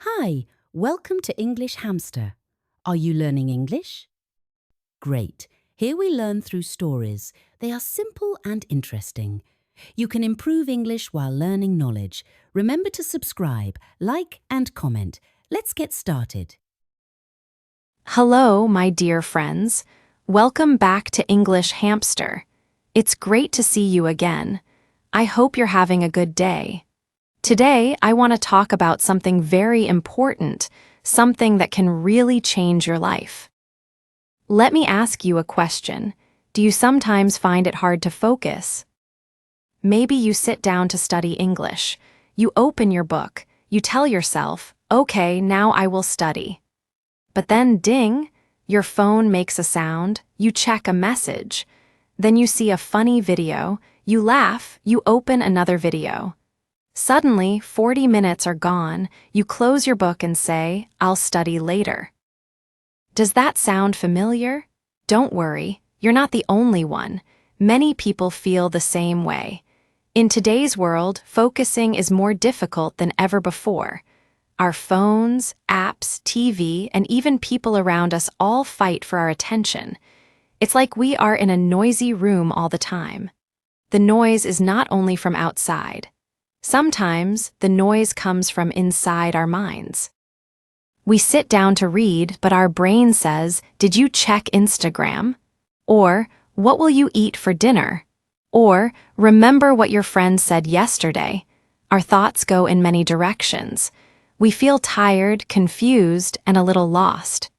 Hi, welcome to English Hamster. Are you learning English? Great. Here we learn through stories. They are simple and interesting. You can improve English while learning knowledge. Remember to subscribe, like and comment. Let's get started. Hello, my dear friends. Welcome back to English Hamster. It's great to see you again. I hope you're having a good day. Today, I want to talk about something very important, something that can really change your life. Let me ask you a question. Do you sometimes find it hard to focus? Maybe you sit down to study English. You open your book. You tell yourself, okay, now I will study. But then, ding, your phone makes a sound, you check a message. Then you see a funny video, you laugh, you open another video. Suddenly, 40 minutes are gone, you close your book and say, I'll study later. Does that sound familiar? Don't worry, you're not the only one. Many people feel the same way. In today's world, focusing is more difficult than ever before. Our phones, apps, TV, and even people around us all fight for our attention. It's like we are in a noisy room all the time. The noise is not only from outside. Sometimes, the noise comes from inside our minds. We sit down to read, but our brain says, did you check Instagram? Or, what will you eat for dinner? Or, remember what your friend said yesterday. Our thoughts go in many directions. We feel tired, confused, and a little lost.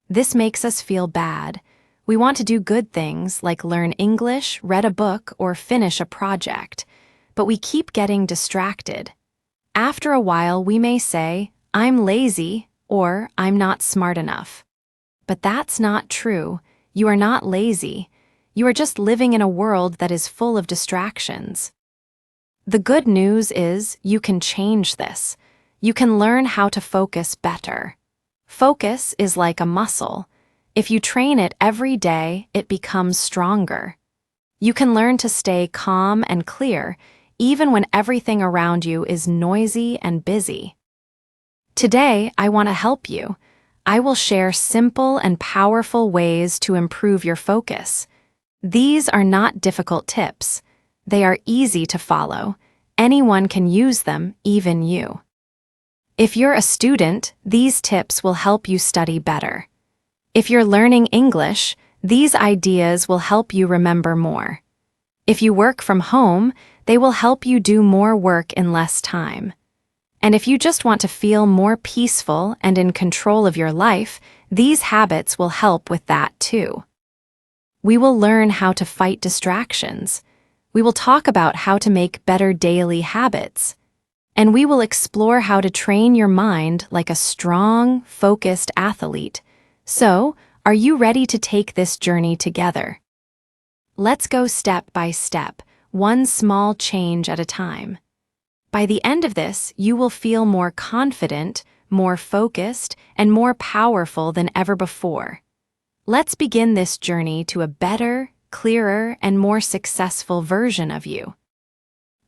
This makes us feel bad. We want to do good things like learn English, read a book, or finish a project. But we keep getting distracted. After a while, we may say, I'm lazy, or I'm not smart enough. But that's not true. You are not lazy. You are just living in a world that is full of distractions. The good news is you can change this. You can learn how to focus better. Focus is like a muscle. If you train it every day, it becomes stronger. You can learn to stay calm and clear, even when everything around you is noisy and busy. Today, I want to help you. I will share simple and powerful ways to improve your focus. These are not difficult tips. They are easy to follow. Anyone can use them, even you. If you're a student, these tips will help you study better. If you're learning English, these ideas will help you remember more. If you work from home, they will help you do more work in less time. And if you just want to feel more peaceful and in control of your life, these habits will help with that too. We will learn how to fight distractions. We will talk about how to make better daily habits. And we will explore how to train your mind like a strong, focused athlete. So, are you ready to take this journey together? Let's go step by step, one small change at a time. By the end of this, you will feel more confident, more focused, and more powerful than ever before. Let's begin this journey to a better, clearer, and more successful version of you.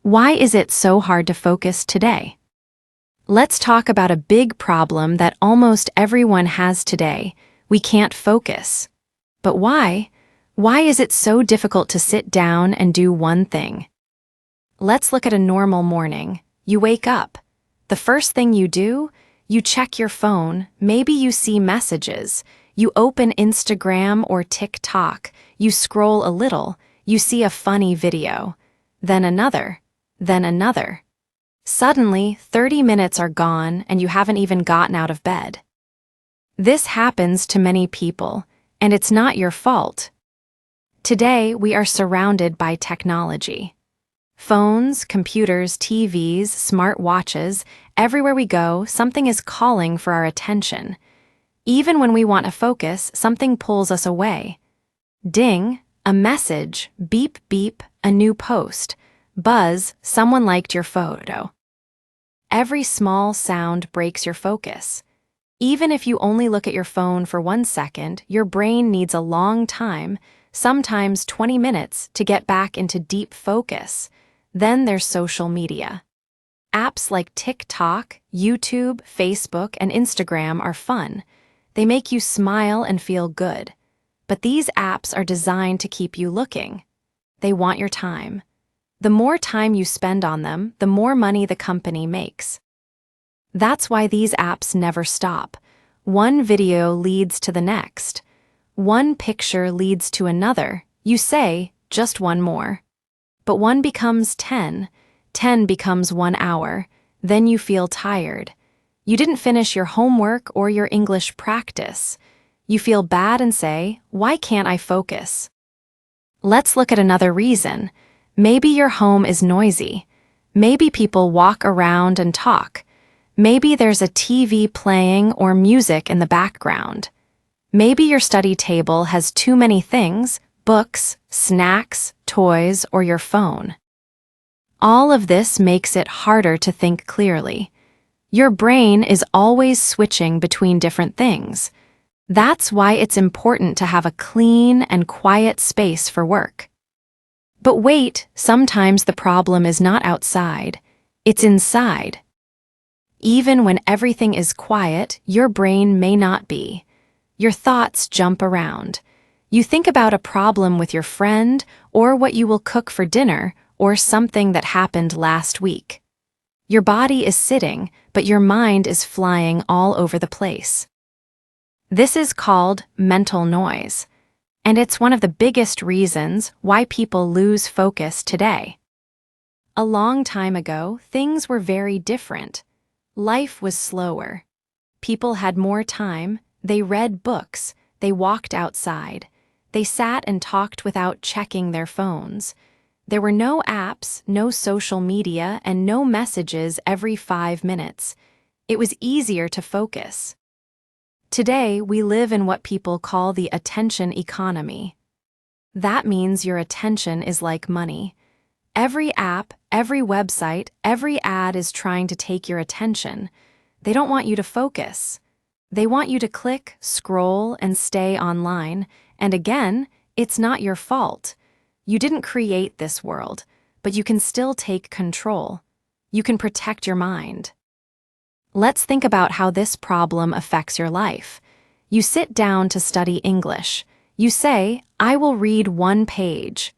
Why is it so hard to focus today? Let's talk about a big problem that almost everyone has today. We can't focus. But why? Why is it so difficult to sit down and do one thing? Let's look at a normal morning. You wake up. The first thing you do, you check your phone. Maybe you see messages. You open Instagram or TikTok. You scroll a little. You see a funny video. Then another. Then another. Suddenly, 30 minutes are gone and you haven't even gotten out of bed. This happens to many people, and it's not your fault. Today, we are surrounded by technology. Phones, computers, TVs, smart watches, everywhere we go, something is calling for our attention. Even when we want to focus, something pulls us away. Ding, a message, beep beep, a new post. Buzz, someone liked your photo. Every small sound breaks your focus. Even if you only look at your phone for 1 second, your brain needs a long time, sometimes 20 minutes, to get back into deep focus. Then there's social media. Apps like TikTok, YouTube, Facebook, and Instagram are fun. They make you smile and feel good. But these apps are designed to keep you looking. They want your time. The more time you spend on them, the more money the company makes. That's why these apps never stop. One video leads to the next. One picture leads to another. You say, just one more. But one becomes 10. 10 becomes 1 hour. Then you feel tired. You didn't finish your homework or your English practice. You feel bad and say, why can't I focus? Let's look at another reason. Maybe your home is noisy. Maybe people walk around and talk. Maybe there's a TV playing or music in the background. Maybe your study table has too many things, books, snacks, toys, or your phone. All of this makes it harder to think clearly. Your brain is always switching between different things. That's why it's important to have a clean and quiet space for work. But wait, sometimes the problem is not outside, it's inside. Even when everything is quiet, your brain may not be. Your thoughts jump around. You think about a problem with your friend, or what you will cook for dinner, or something that happened last week. Your body is sitting, but your mind is flying all over the place. This is called mental noise, and it's one of the biggest reasons why people lose focus today. A long time ago, things were very different. Life was slower. People had more time, they read books, they walked outside, they sat and talked without checking their phones. There were no apps, no social media, and no messages every 5 minutes. It was easier to focus. Today, we live in what people call the attention economy. That means your attention is like money. Every app, every website, every ad is trying to take your attention. They don't want you to focus. They want you to click, scroll, and stay online. And again, it's not your fault. You didn't create this world, but you can still take control. You can protect your mind. Let's think about how this problem affects your life. You sit down to study English. You say, I will read 1 page.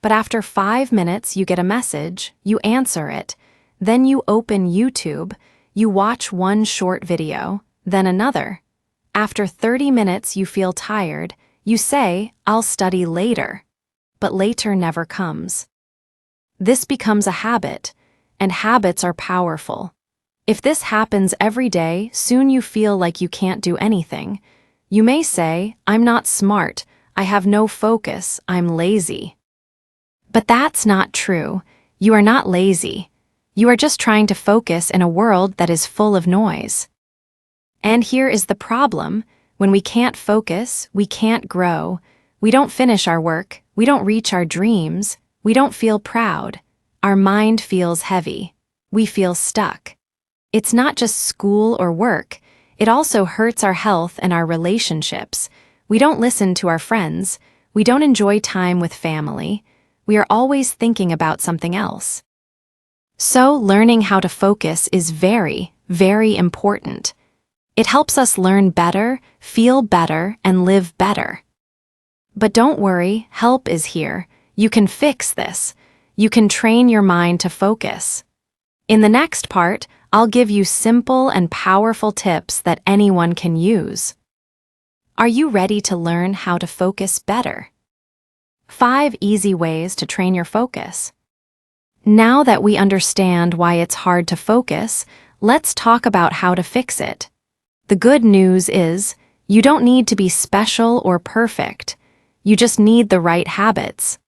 But after 5 minutes, you get a message, you answer it. Then you open YouTube, you watch 1 short video, then another. After 30 minutes, you feel tired. You say, I'll study later. But later never comes. This becomes a habit, and habits are powerful. If this happens every day, soon you feel like you can't do anything. You may say, I'm not smart, I have no focus, I'm lazy. But that's not true. You are not lazy. You are just trying to focus in a world that is full of noise. And here is the problem. When we can't focus, we can't grow. We don't finish our work. We don't reach our dreams. We don't feel proud. Our mind feels heavy. We feel stuck. It's not just school or work. It also hurts our health and our relationships. We don't listen to our friends. We don't enjoy time with family. We are always thinking about something else. So, learning how to focus is very, very important. It helps us learn better, feel better, and live better. But don't worry, help is here. You can fix this. You can train your mind to focus. In the next part, I'll give you simple and powerful tips that anyone can use. Are you ready to learn how to focus better? 5 easy ways to train your focus. Now that we understand why it's hard to focus, let's talk about how to fix it. The good news is, you don't need to be special or perfect. You just need the right habits.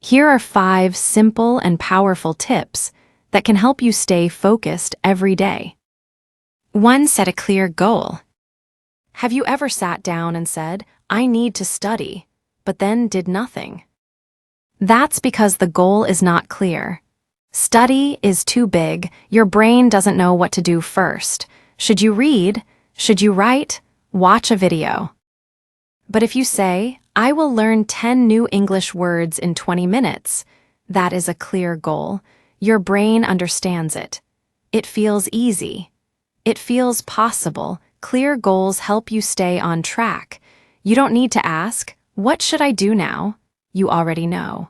Here are 5 simple and powerful tips that can help you stay focused every day. 1. Set a clear goal. Have you ever sat down and said, I need to study, but then did nothing? That's because the goal is not clear. Study is too big. Your brain doesn't know what to do first. Should you read? Should you write? Watch a video. But if you say, I will learn 10 new English words in 20 minutes, that is a clear goal. your brain understands it. It feels easy. It feels possible. Clear goals help you stay on track. You don't need to ask, "What should I do now?" You already know.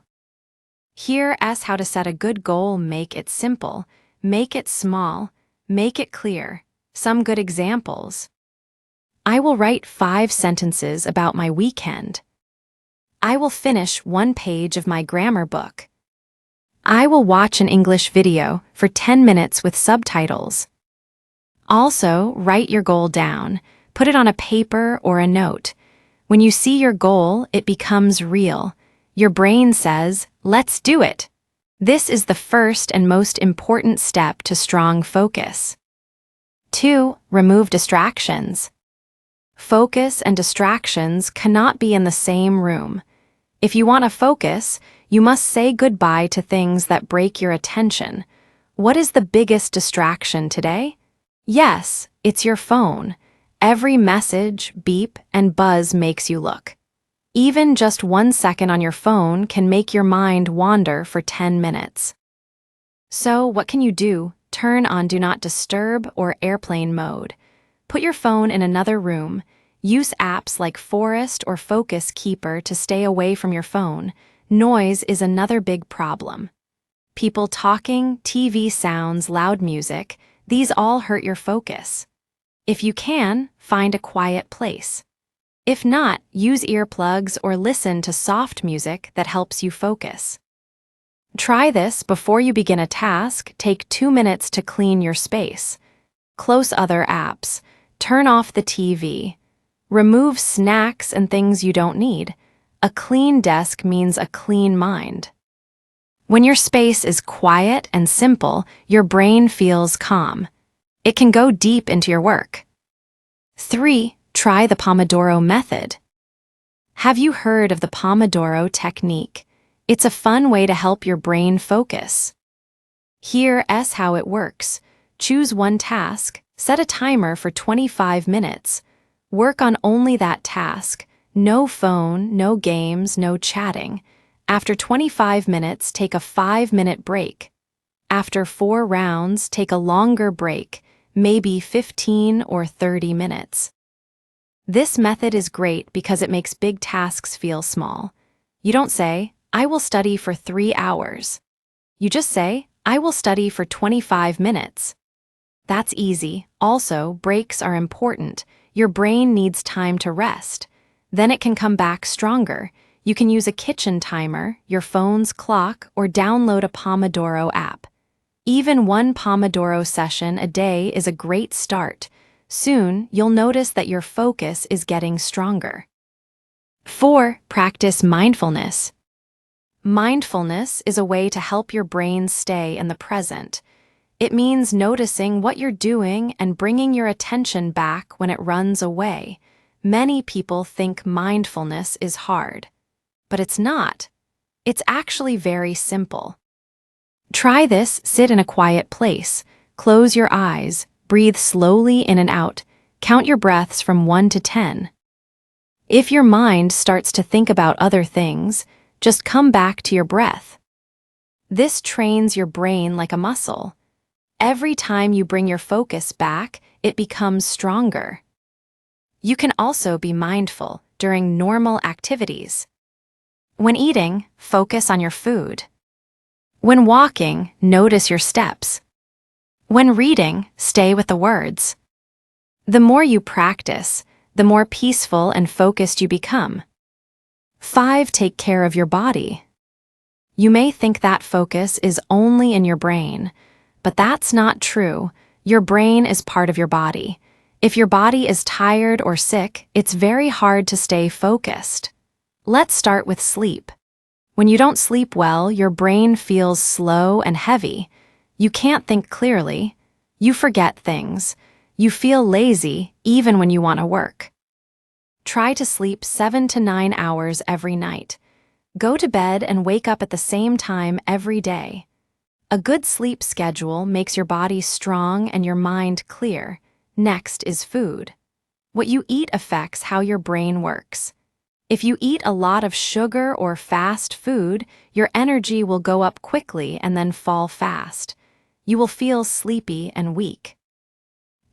Here's how to set a good goal. Make it simple. Make it small. Make it clear. Some good examples. I will write 5 sentences about my weekend. I will finish 1 page of my grammar book. I will watch an English video for 10 minutes with subtitles. Also, write your goal down. Put it on a paper or a note. When you see your goal, it becomes real. Your brain says, "Let's do it." This is the first and most important step to strong focus. 2. Remove distractions. Focus and distractions cannot be in the same room. If you want to focus, you must say goodbye to things that break your attention. What is the biggest distraction today? Yes, it's your phone. Every message, beep, and buzz makes you look. Even just 1 second on your phone can make your mind wander for 10 minutes. So, what can you do? Turn on Do Not Disturb or airplane mode. Put your phone in another room. Use apps like Forest or Focus Keeper to stay away from your phone. Noise is another big problem. People talking, TV sounds, loud music, these all hurt your focus. If you can, find a quiet place. If not, use earplugs or listen to soft music that helps you focus. Try this before you begin a task. Take 2 minutes to clean your space. Close other apps. Turn off the TV. Remove snacks and things you don't need. A clean desk means a clean mind. When your space is quiet and simple, your brain feels calm. It can go deep into your work. 3. Try the Pomodoro method. Have you heard of the Pomodoro technique? It's a fun way to help your brain focus. Here's how it works. Choose one task, set a timer for 25 minutes. Work on only that task. No phone, no games, no chatting. After 25 minutes, take a 5-minute break. After 4 rounds, take a longer break, maybe 15 or 30 minutes. This method is great because it makes big tasks feel small. You don't say, "I will study for 3 hours." You just say, "I will study for 25 minutes." That's easy. Also, breaks are important. Your brain needs time to rest. Then it can come back stronger. You can use a kitchen timer, your phone's clock, or download a Pomodoro app. Even 1 Pomodoro session a day is a great start. Soon, you'll notice that your focus is getting stronger. 4. Practice mindfulness. Mindfulness is a way to help your brain stay in the present. It means noticing what you're doing and bringing your attention back when it runs away. Many people think mindfulness is hard, but it's not. It's actually very simple. Try this. Sit in a quiet place. Close your eyes. Breathe slowly in and out. Count your breaths from 1 to 10. If your mind starts to think about other things, just come back to your breath. This trains your brain like a muscle. Every time you bring your focus back, it becomes stronger. You can also be mindful during normal activities. When eating, focus on your food. When walking, notice your steps. When reading, stay with the words. The more you practice, the more peaceful and focused you become. 5. Take care of your body. You may think that focus is only in your brain, but that's not true. Your brain is part of your body. If your body is tired or sick, it's very hard to stay focused. Let's start with sleep. When you don't sleep well, your brain feels slow and heavy. You can't think clearly. You forget things. You feel lazy even when you want to work. Try to sleep 7 to 9 hours every night. Go to bed and wake up at the same time every day. A good sleep schedule makes your body strong and your mind clear. Next is food. What you eat affects how your brain works. If you eat a lot of sugar or fast food, your energy will go up quickly and then fall fast. You will feel sleepy and weak.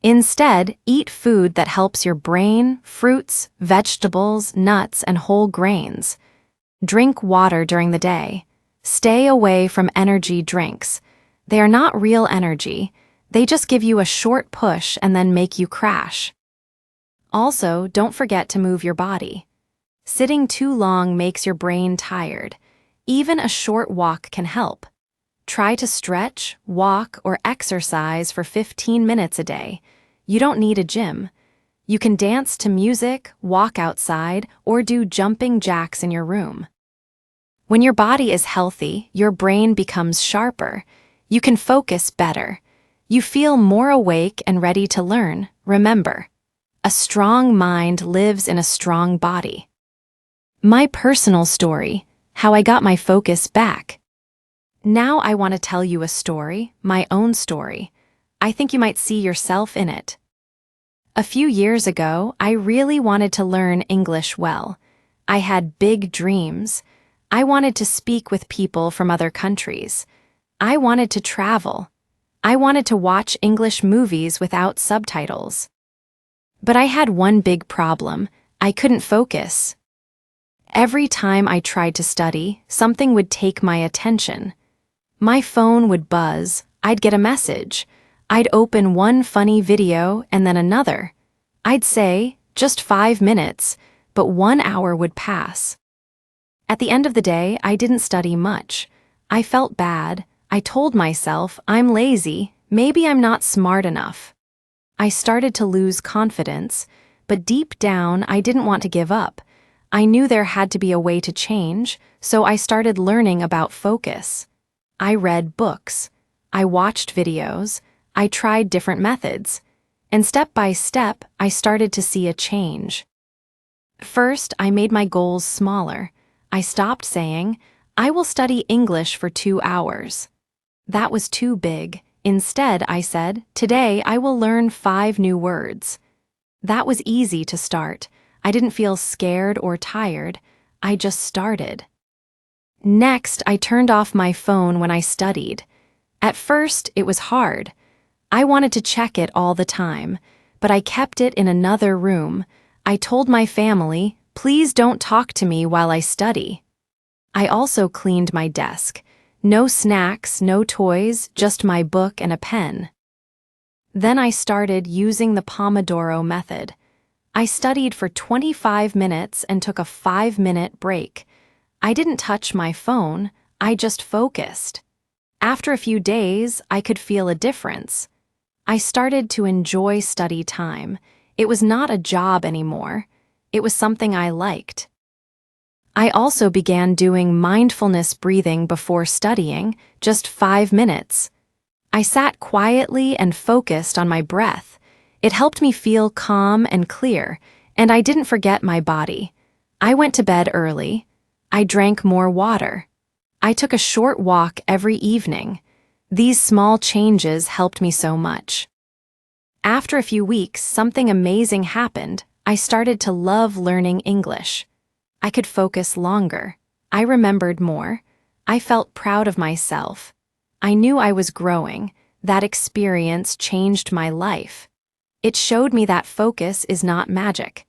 Instead, eat food that helps your brain, fruits, vegetables, nuts, and whole grains. Drink water during the day. Stay away from energy drinks. They are not real energy. They just give you a short push and then make you crash. Also, don't forget to move your body. Sitting too long makes your brain tired. Even a short walk can help. Try to stretch, walk, or exercise for 15 minutes a day. You don't need a gym. You can dance to music, walk outside, or do jumping jacks in your room. When your body is healthy, your brain becomes sharper. You can focus better. You feel more awake and ready to learn. Remember, a strong mind lives in a strong body. My personal story, how I got my focus back. Now I want to tell you a story, my own story. I think you might see yourself in it. A few years ago, I really wanted to learn English well. I had big dreams. I wanted to speak with people from other countries. I wanted to travel. I wanted to watch English movies without subtitles. But I had one big problem. I couldn't focus. Every time I tried to study, something would take my attention. My phone would buzz, I'd get a message. I'd open one funny video and then another. I'd say, just 5 minutes, but 1 hour would pass. At the end of the day, I didn't study much. I felt bad. I told myself, I'm lazy, maybe I'm not smart enough. I started to lose confidence, but deep down, I didn't want to give up. I knew there had to be a way to change, so I started learning about focus. I read books. I watched videos. I tried different methods. And step by step, I started to see a change. First, I made my goals smaller. I stopped saying, I will study English for 2 hours. That was too big. Instead, I said, today I will learn 5 new words. That was easy to start. I didn't feel scared or tired. I just started. Next, I turned off my phone when I studied. At first, it was hard. I wanted to check it all the time, but I kept it in another room. I told my family, please don't talk to me while I study. I also cleaned my desk. No snacks, no toys, just my book and a pen. Then I started using the Pomodoro method. I studied for 25 minutes and took a 5-minute break. I didn't touch my phone, I just focused. After a few days, I could feel a difference. I started to enjoy study time. It was not a job anymore. It was something I liked. I also began doing mindfulness breathing before studying, just 5 minutes. I sat quietly and focused on my breath. It helped me feel calm and clear, and I didn't forget my body. I went to bed early. I drank more water. I took a short walk every evening. These small changes helped me so much. After a few weeks, something amazing happened. I started to love learning English. I could focus longer. I remembered more. I felt proud of myself. I knew I was growing. That experience changed my life. It showed me that focus is not magic.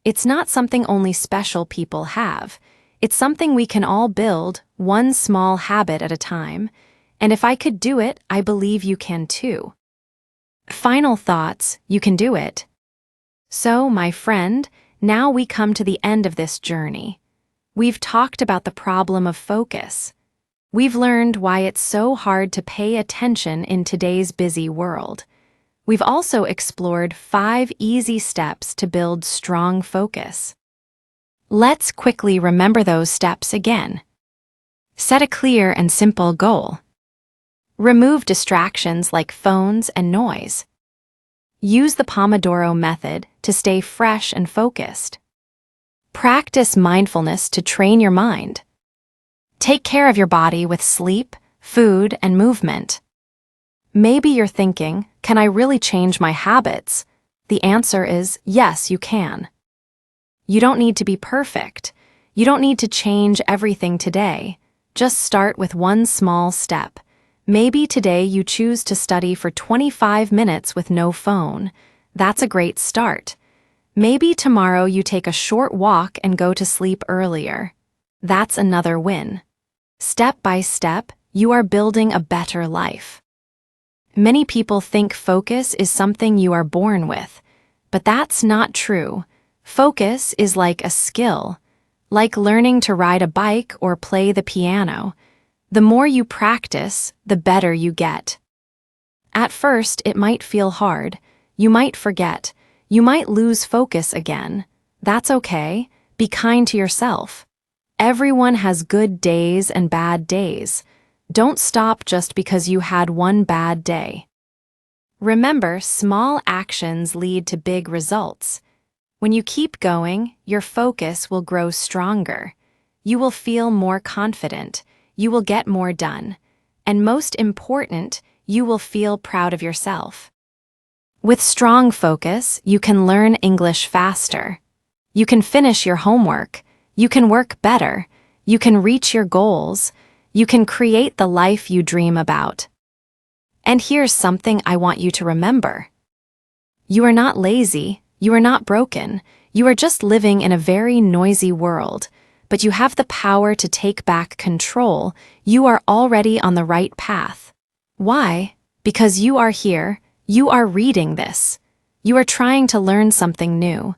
It's not something only special people have. It's something we can all build, one small habit at a time. And if I could do it, I believe you can too. Final thoughts, you can do it. So, my friend, now we come to the end of this journey. We've talked about the problem of focus. We've learned why it's so hard to pay attention in today's busy world. We've also explored 5 easy steps to build strong focus. Let's quickly remember those steps again. Set a clear and simple goal. Remove distractions like phones and noise. Use the Pomodoro method to stay fresh and focused. Practice mindfulness to train your mind. Take care of your body with sleep, food, and movement. Maybe you're thinking, can I really change my habits? The answer is yes, you can. You don't need to be perfect. You don't need to change everything today. Just start with one small step. Maybe today you choose to study for 25 minutes with no phone. That's a great start. Maybe tomorrow you take a short walk and go to sleep earlier. That's another win. Step by step, you are building a better life. Many people think focus is something you are born with, but that's not true. Focus is like a skill, like learning to ride a bike or play the piano. The more you practice, the better you get. At first, it might feel hard. You might forget. You might lose focus again. That's okay. Be kind to yourself. Everyone has good days and bad days. Don't stop just because you had one bad day. Remember, small actions lead to big results. When you keep going, your focus will grow stronger. You will feel more confident. You will get more done. And most important, you will feel proud of yourself. With strong focus, you can learn English faster. You can finish your homework. You can work better. You can reach your goals. You can create the life you dream about. And here's something I want you to remember. You are not lazy. You are not broken. You are just living in a very noisy world. But you have the power to take back control. You are already on the right path. Why? Because you are here. You are reading this. You are trying to learn something new.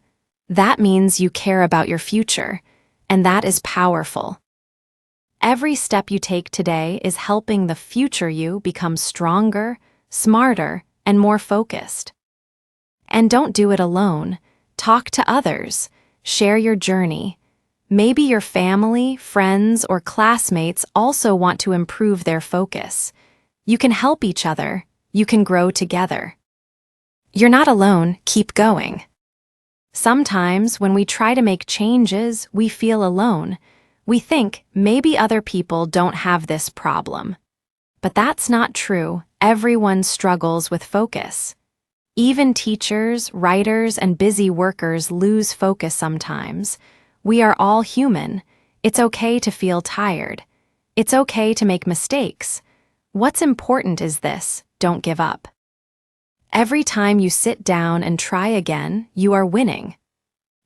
That means you care about your future, and that is powerful. Every step you take today is helping the future you become stronger, smarter, and more focused. And don't do it alone. Talk to others. Share your journey. Maybe your family, friends, or classmates also want to improve their focus. You can help each other. You can grow together. You're not alone. Keep going. Sometimes when we try to make changes, we feel alone. We think maybe other people don't have this problem. But that's not true. Everyone struggles with focus. Even teachers, writers, and busy workers lose focus sometimes. We are all human. It's okay to feel tired. It's okay to make mistakes. What's important is this: don't give up. Every time you sit down and try again, you are winning.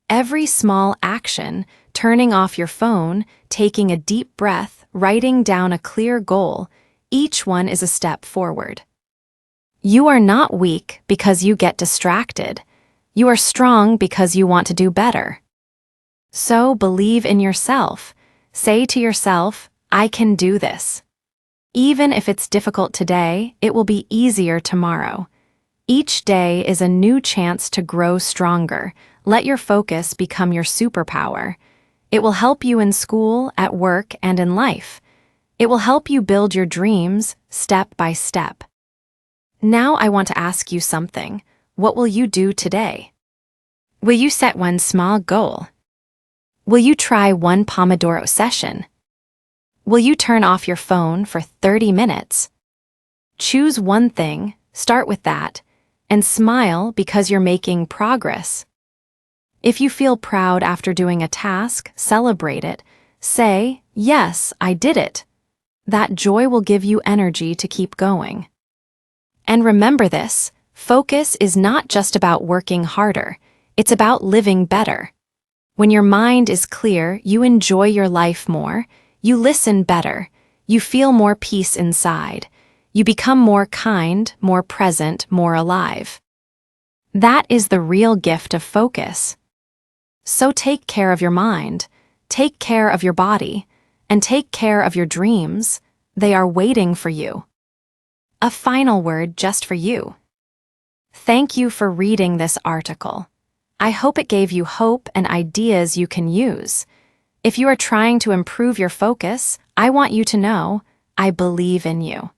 Every small action, turning off your phone, taking a deep breath, writing down a clear goal, each one is a step forward. You are not weak because you get distracted. You are strong because you want to do better. So believe in yourself. Say to yourself, I can do this. Even if it's difficult today, it will be easier tomorrow. Each day is a new chance to grow stronger. Let your focus become your superpower. It will help you in school, at work, and in life. It will help you build your dreams step by step. Now I want to ask you something. What will you do today? Will you set one small goal? Will you try one Pomodoro session? Will you turn off your phone for 30 minutes? Choose one thing, start with that, and smile because you're making progress. If you feel proud after doing a task, celebrate it. Say, yes, I did it. That joy will give you energy to keep going. And remember this, focus is not just about working harder, it's about living better. When your mind is clear, you enjoy your life more, you listen better, you feel more peace inside, you become more kind, more present, more alive. That is the real gift of focus. So take care of your mind, take care of your body, and take care of your dreams. They are waiting for you. A final word just for you. Thank you for reading this article. I hope it gave you hope and ideas you can use. If you are trying to improve your focus, I want you to know, I believe in you.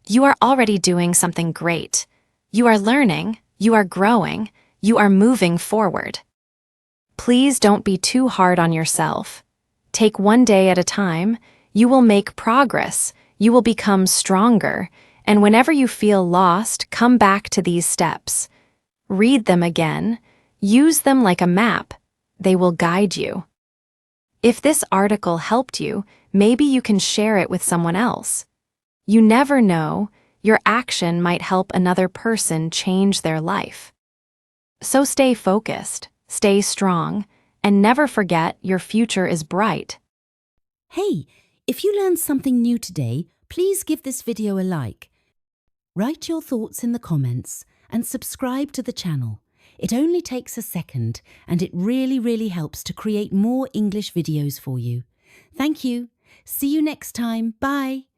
You are already doing something great. You are learning, you are growing, you are moving forward. Please don't be too hard on yourself. Take one day at a time. You will make progress, you will become stronger, and whenever you feel lost, come back to these steps. Read them again. Use them like a map. They will guide you. If this article helped you, maybe you can share it with someone else. You never know, your action might help another person change their life. So stay focused, stay strong, and never forget your future is bright. Hey, if you learned something new today, please give this video a like. Write your thoughts in the comments and subscribe to the channel. It only takes a second and it really helps to create more English videos for you. Thank you. See you next time. Bye.